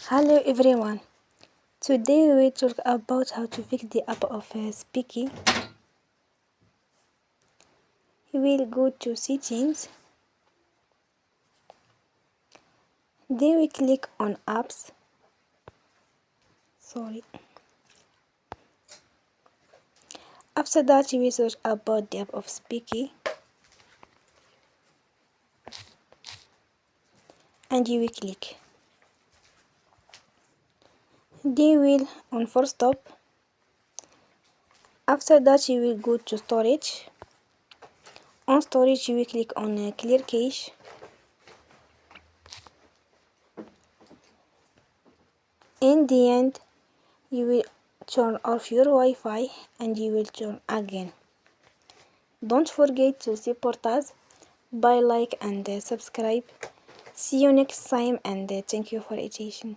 Hello everyone. Today we will talk about how to fix the app of Speaky. We will go to settings. Then we click on apps. After that we will search about the app of Speaky. And you will click. Then we will on force stop. After that you will go to storage. On storage you will click on clear cache. In the end you will turn off your Wi-Fi and you will turn again. Don't forget to support us by like and subscribe. See you next time and thank you for attention.